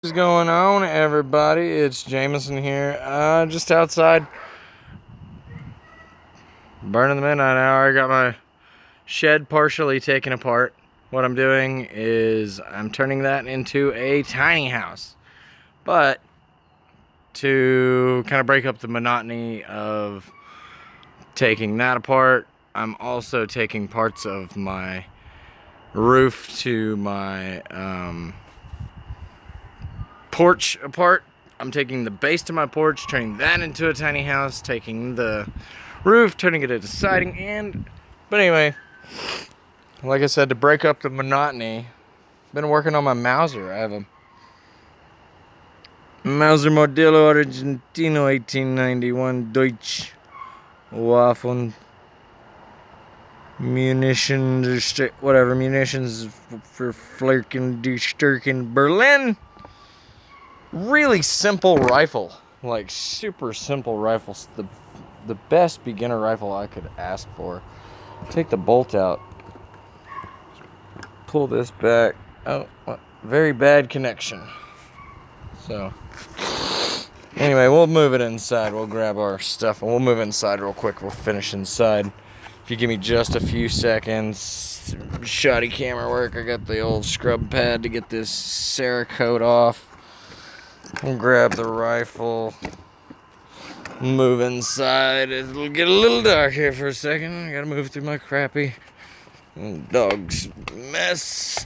What's going on, everybody? It's Jameson here, just outside burning the midnight hour. I got my shed partially taken apart. What I'm doing is I'm turning that into a tiny house, but to kind of break up the monotony of taking that apart, I'm also taking parts of my roof to my porch apart. I'm taking the base to my porch, turning that into a tiny house, taking the roof, turning it into siding, but anyway, like I said, to break up the monotony, been working on my Mauser. I have a Mauser Modelo Argentino 1891 Deutsch Waffen munitions, whatever, munitions for Flerken, Sturken, Berlin. Really simple rifle, like super simple rifles. The best beginner rifle I could ask for. Take the bolt out, pull this back. Oh, very bad connection. So anyway, we'll move it inside. We'll grab our stuff and we'll move inside real quick. We'll finish inside. If you give me just a few seconds. Shoddy camera work. I got the old scrub pad to get this Cerakote off. We'll grab the rifle, move inside. It'll get a little dark here for a second. I gotta move through my crappy dog's mess.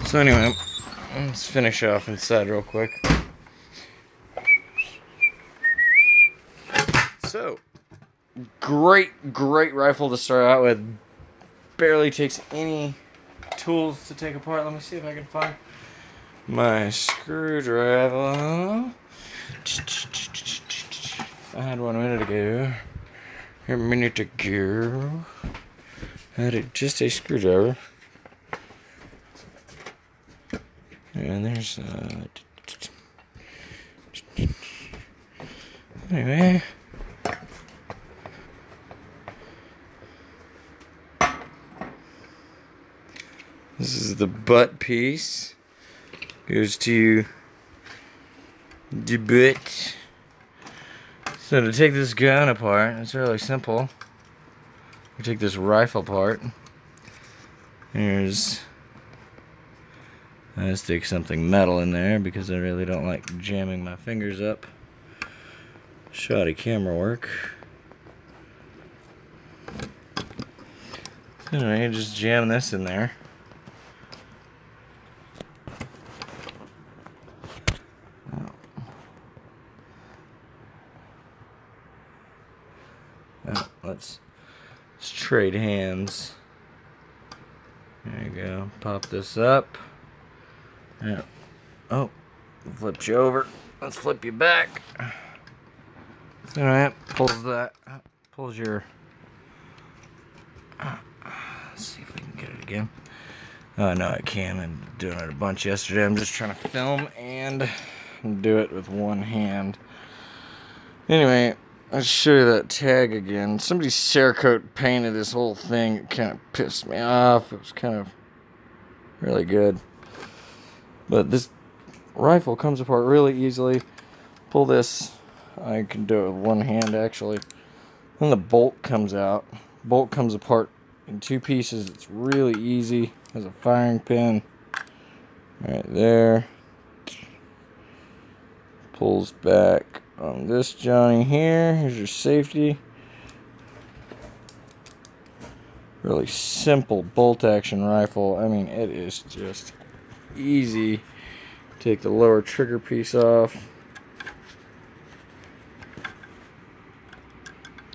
So anyway, let's finish off inside real quick. So, great rifle to start out with. Barely takes any tools to take apart. Let me see if I can find my screwdriver. I had one a minute ago. I had just a screwdriver. And there's anyway. This is the butt piece. Goes to the butt. So to take this gun apart, it's really simple. We take this rifle apart. I stick something metal in there because I really don't like jamming my fingers up. Shoddy camera work. So anyway, just jam this in there. Let's trade hands. There you go. Pop this up. Yeah. Oh, flipped you over. Let's flip you back. Alright, pulls your. Let's see if we can get it again. Oh, no, I can. I'm doing it a bunch yesterday. I'm just trying to film and do it with one hand. Anyway, let's show you that tag again. Somebody's Cerakote painted this whole thing. It kind of pissed me off. It was kind of really good. But this rifle comes apart really easily. Pull this. I can do it with one hand, actually. Then the bolt comes out. Bolt comes apart in two pieces. It's really easy. Has a firing pin right there. Pulls back on this Johnny here. Here's your safety. Really simple bolt action rifle. I mean, it is just easy. Take the lower trigger piece off.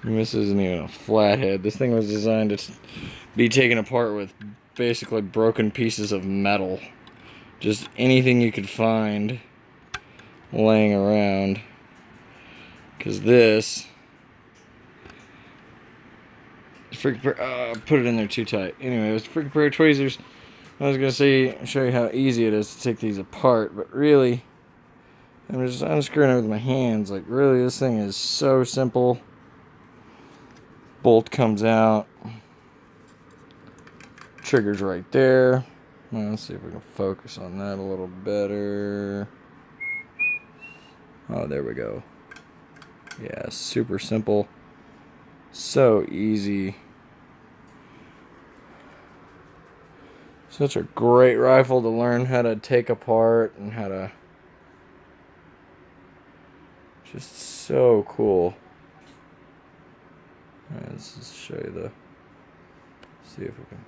And this isn't even a flathead. This thing was designed to be taken apart with basically broken pieces of metal. Just anything you could find laying around. Because this put it in there too tight. Anyway, it was freaking pair of tweezers. I was gonna show you how easy it is to take these apart, but really, I'm just unscrewing it with my hands. Like, really, this thing is so simple. Bolt comes out. Trigger's right there. Well, let's see if we can focus on that a little better. Oh, there we go. Yeah, super simple. So easy. Such a great rifle to learn how to take apart and how to... Just so cool. Alright, let's just show you the... See if we can...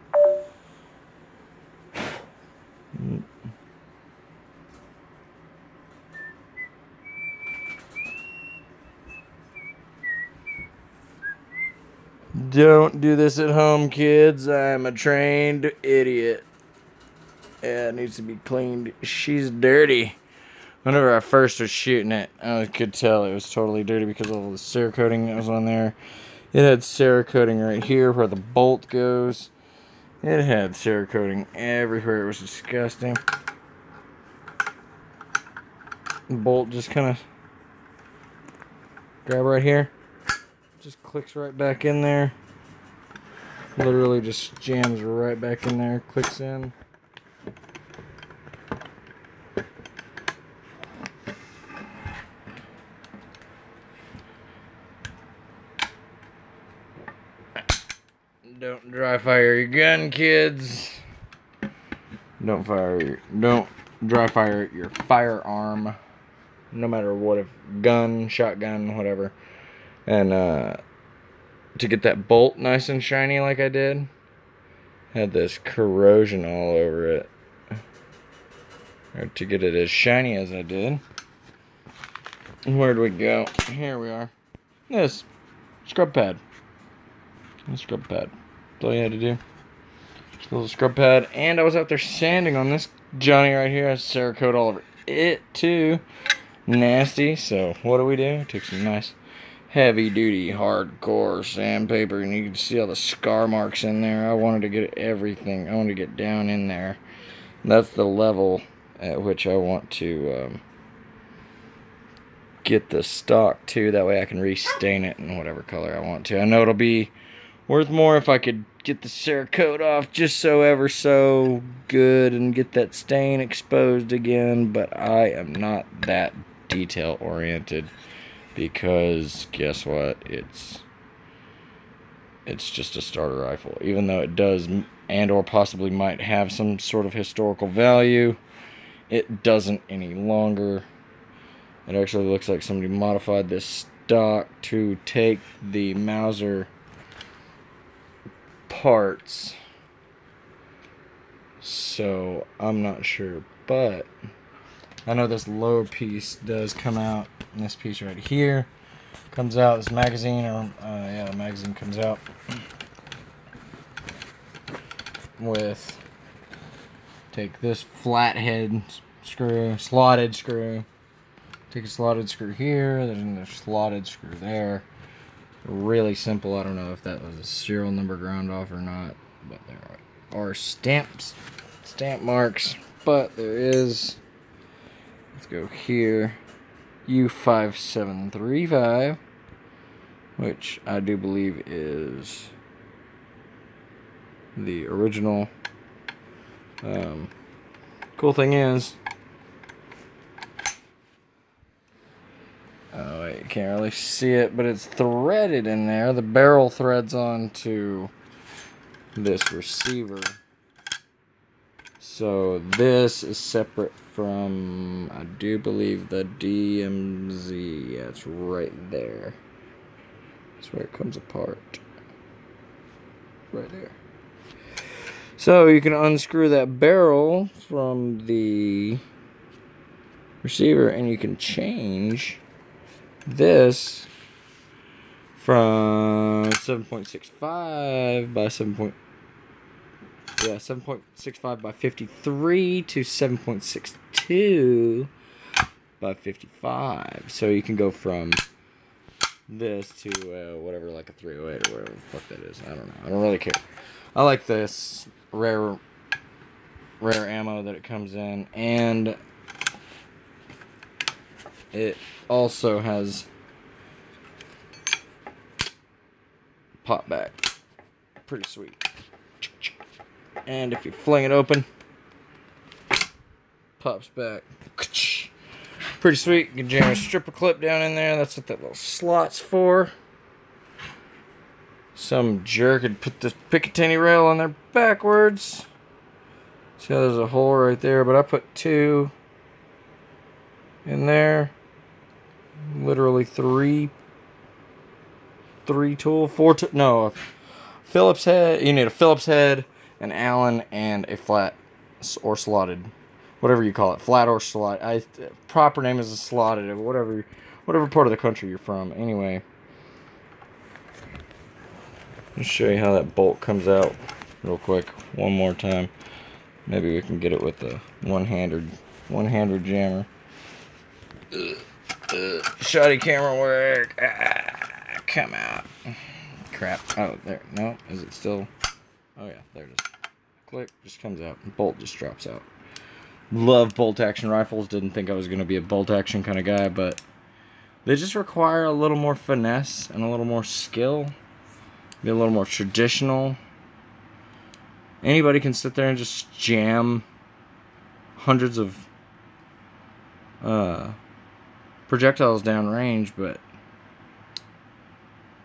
Don't do this at home, kids. I'm a trained idiot. Yeah, it needs to be cleaned. She's dirty. Whenever I first was shooting it, I could tell it was totally dirty because of all the Cerakoting that was on there. It had Cerakoting right here where the bolt goes. It had Cerakoting everywhere. It was disgusting. The bolt just kind of grab right here. Just clicks right back in there. Literally just jams right back in there. Clicks in. Don't dry fire your gun, kids. Don't dry fire your firearm. No matter what, if gun, shotgun, whatever. And to get that bolt nice and shiny like I did, had this corrosion all over it. Or to get it as shiny as I did. Where'd we go? Here we are. This scrub pad. Scrub pad. That's all you had to do. Just a little scrub pad. And I was out there sanding on this Johnny right here. I has Cerakote all over it too. Nasty. So what do? Took some nice heavy duty hardcore sandpaper, and you can see all the scar marks in there. I wanted to get everything. I wanted to get down in there. That's the level at which I want to get the stock too. That way I can restain it in whatever color I want to. I know it'll be worth more if I could get the Cerakote off just so ever so good and get that stain exposed again, but I am not that detail oriented because guess what? It's just a starter rifle. Even though it does and or possibly might have some sort of historical value, it doesn't any longer. It actually looks like somebody modified this stock to take the Mauser parts, so I'm not sure, but I know this lower piece does come out, and this piece right here comes out. This magazine, or yeah, the magazine comes out with, take this flathead screw, slotted screw, take a slotted screw here, then a slotted screw there. Really simple. I don't know if that was a serial number ground off or not, but there are stamp marks. But there is, let's go here, U5735, which I do believe is the original. Cool thing is, oh wait, you can't really see it, but it's threaded in there. The barrel threads onto this receiver. So this is separate from, I do believe, the DMZ. Yeah, it's right there. That's where it comes apart. Right there. So you can unscrew that barrel from the receiver and you can change this from 7.65 by 7.65 by 53 to 7.62 by 55. So you can go from this to whatever, like a 308 or whatever the fuck that is. I don't know. I don't really care. I like this rare ammo that it comes in, and it also has pop back. Pretty sweet. And if you fling it open, pops back. Pretty sweet. You can jam a stripper clip down in there. That's what that little slot's for. Some jerk had put this Picatinny rail on there backwards. See how there's a hole right there, but I put 2 in there. Literally 3 tool, 4 tool. No, a Phillips head. You need a Phillips head, an Allen, and a flat or slotted, whatever you call it, flat or slot. Proper name is a slotted, whatever part of the country you're from. Anyway, let me show you how that bolt comes out real quick one more time. Maybe we can get it with a one-hander jammer. Shoddy camera work. Come out. Crap. Oh, there. No, is it still? Oh yeah, there it is. Click, just comes out. Bolt just drops out. Love bolt action rifles. Didn't think I was going to be a bolt action kind of guy, but they just require a little more finesse and a little more skill. Be a little more traditional. Anybody can sit there and just jam hundreds of projectiles down range, but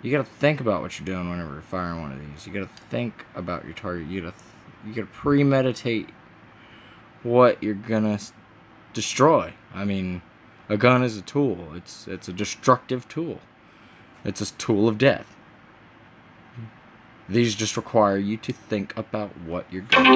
you gotta think about what you're doing whenever you're firing one of these. You gotta think about your target. You gotta premeditate what you're gonna destroy. I mean, a gun is a tool. It's a destructive tool. It's a tool of death. These just require you to think about what you're doing.